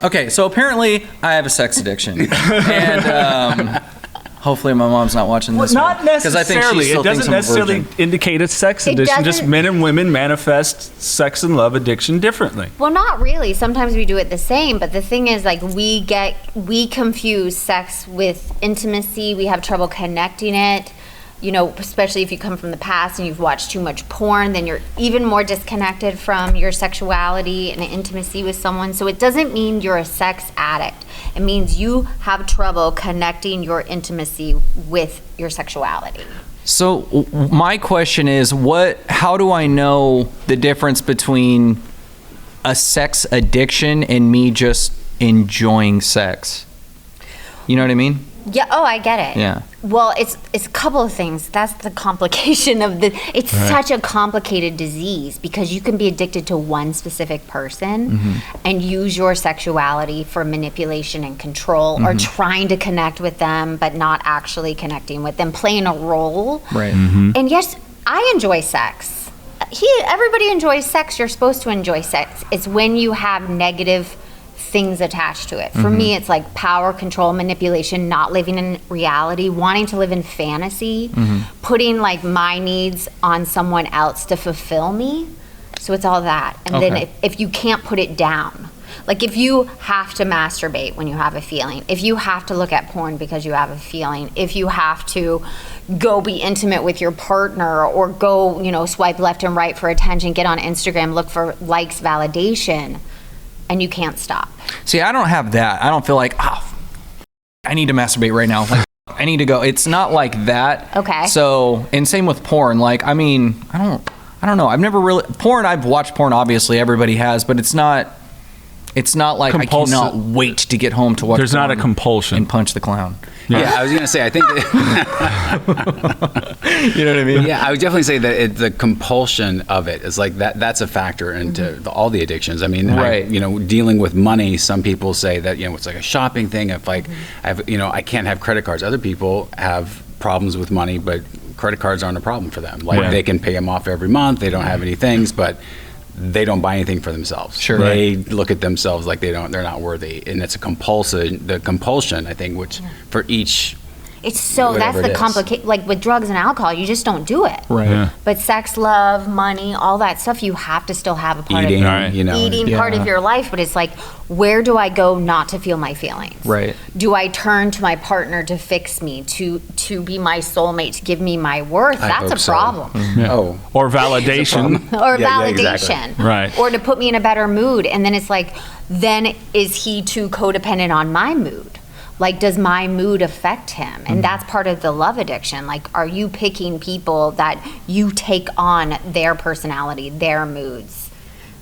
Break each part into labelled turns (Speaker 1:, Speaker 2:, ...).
Speaker 1: Okay, so apparently I have a sex addiction. And hopefully my mom's not watching this.
Speaker 2: Not necessarily.
Speaker 1: Because I think she still
Speaker 2: it doesn't
Speaker 1: thinks I'm a
Speaker 2: necessarily
Speaker 1: virgin.
Speaker 2: indicate a sex addiction. Just men and women manifest sex and love addiction differently.
Speaker 3: Well, not really. Sometimes we do it the same, but the thing is, like, we confuse sex with intimacy. We have trouble connecting it. You know, especially if you come from the past and you've watched too much porn, then you're even more disconnected from your sexuality and intimacy with someone. So it doesn't mean you're a sex addict. It means you have trouble connecting your intimacy with your sexuality.
Speaker 1: So my question is, how do I know the difference between a sex addiction and me just enjoying sex? You know what I mean?
Speaker 3: Yeah, oh, I get it.
Speaker 1: Yeah.
Speaker 3: Well, it's a couple of things. That's the complication of it's such a complicated disease because you can be addicted to one specific person and use your sexuality for manipulation and control or trying to connect with them but not actually connecting with them, playing a role.
Speaker 1: Right.
Speaker 3: And yes, I enjoy sex. Everybody enjoys sex. You're supposed to enjoy sex. It's when you have negative things attached to it. For me, it's like power, control, manipulation, not living in reality, wanting to live in fantasy, putting like my needs on someone else to fulfill me. So it's all that. And then if you can't put it down, like if you have to masturbate when you have a feeling, if you have to look at porn because you have a feeling, if you have to go be intimate with your partner or go, swipe left and right for attention, get on Instagram, look for likes, validation, and you can't stop.
Speaker 1: See, I don't have that. I don't feel like, I need to masturbate right now. Like, I need to go. It's not like that.
Speaker 3: Okay.
Speaker 1: So, and same with porn. Like, I mean, I don't know. I've never really, I've watched porn, obviously, everybody has, but it's not like I cannot wait to get home to watch
Speaker 2: There's
Speaker 1: porn
Speaker 2: not a compulsion.
Speaker 1: and punch the clown.
Speaker 4: Yeah, I was going to say, I think that,
Speaker 1: You know what I mean?
Speaker 4: yeah, I would definitely say that the compulsion of it is like that's a factor into all the addictions. I mean,
Speaker 1: Right.
Speaker 4: dealing with money, some people say that, it's like a shopping thing. If like, I can't have credit cards. Other people have problems with money, but credit cards aren't a problem for them. Like they can pay them off every month. They don't have any things, but they don't buy anything for themselves.
Speaker 1: Sure.
Speaker 4: They look at themselves like they're not worthy. And it's the compulsion, I think, which for each,
Speaker 3: It's so, that's
Speaker 4: whatever
Speaker 3: the
Speaker 4: it is.
Speaker 3: complication, like with drugs and alcohol, you just don't do it.
Speaker 1: Right.
Speaker 2: Yeah.
Speaker 3: But sex, love, money, all that stuff, you have to still have a part
Speaker 4: eating,
Speaker 3: of eating
Speaker 1: Yeah.
Speaker 3: part of your life. But it's like, where do I go not to feel my feelings?
Speaker 1: Right.
Speaker 3: Do I turn to my partner to fix me, to be my soulmate, to give me my worth?
Speaker 4: I
Speaker 3: That's
Speaker 4: hope
Speaker 3: a
Speaker 4: so.
Speaker 3: problem.
Speaker 4: Oh.
Speaker 2: Or validation.
Speaker 3: Or
Speaker 4: Yeah,
Speaker 3: validation.
Speaker 4: exactly.
Speaker 2: Right.
Speaker 3: Or to put me in a better mood. And then it's like, then is he too codependent on my mood? Like, does my mood affect him? And that's part of the love addiction. Like, are you picking people that you take on their personality, their moods,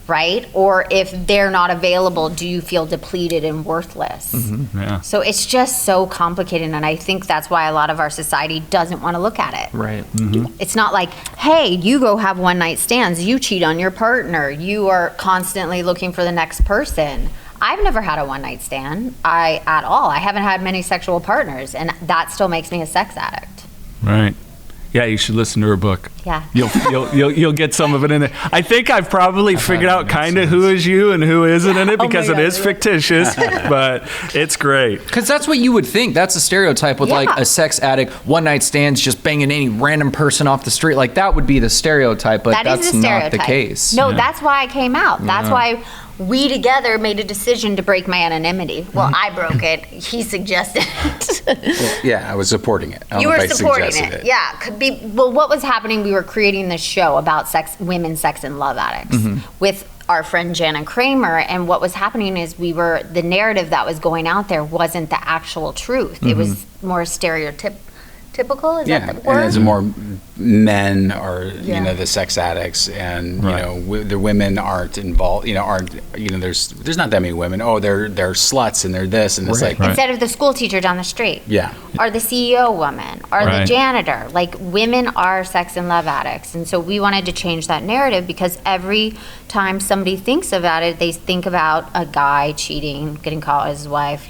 Speaker 3: right? Or if they're not available, do you feel depleted and worthless?
Speaker 2: Yeah.
Speaker 3: So it's just so complicated, and I think that's why a lot of our society doesn't want to look at it.
Speaker 1: Right.
Speaker 3: It's not like, hey, you go have one night stands, you cheat on your partner, you are constantly looking for the next person. I've never had a one night stand at all. I haven't had many sexual partners, and that still makes me a sex addict.
Speaker 2: Right. Yeah, you should listen to her book.
Speaker 3: Yeah.
Speaker 2: You'll get some of it in there. I think I've probably figured out kind of who is you and who isn't in it because it is fictitious, but it's great.
Speaker 1: Because that's what you would think. That's a stereotype with like
Speaker 3: Yeah.
Speaker 1: a sex addict, one night stands, just banging any random person off the street. Like that would be the stereotype, but
Speaker 3: That is
Speaker 1: that's
Speaker 3: the stereotype.
Speaker 1: not the case.
Speaker 3: No, that's why I came out. That's why we together made a decision to break my anonymity. Well, I broke it. He suggested it.
Speaker 4: Yeah, I was supporting it. I don't
Speaker 3: You
Speaker 4: know
Speaker 3: were
Speaker 4: if I
Speaker 3: supporting
Speaker 4: suggested
Speaker 3: it. Yeah. Could be. Well, what was happening, we were creating this show about women, sex, and love addicts with our friend Jana Kramer. And what was happening is the narrative that was going out there wasn't the actual truth. It was more stereotypical. Is
Speaker 4: Yeah,
Speaker 3: that the
Speaker 4: and
Speaker 3: word?
Speaker 4: it's more men are,
Speaker 3: Yeah.
Speaker 4: the sex addicts, and
Speaker 2: Right.
Speaker 4: the women aren't involved. There's not that many women. Oh, they're sluts and they're this, and it's
Speaker 1: Right.
Speaker 4: like,
Speaker 3: Instead of the school teacher down the street.
Speaker 4: yeah,
Speaker 3: Or the CEO woman, or the
Speaker 2: Right.
Speaker 3: janitor. Like, women are sex and love addicts. And so we wanted to change that narrative because every time somebody thinks about it, they think about a guy cheating, getting caught with his wife,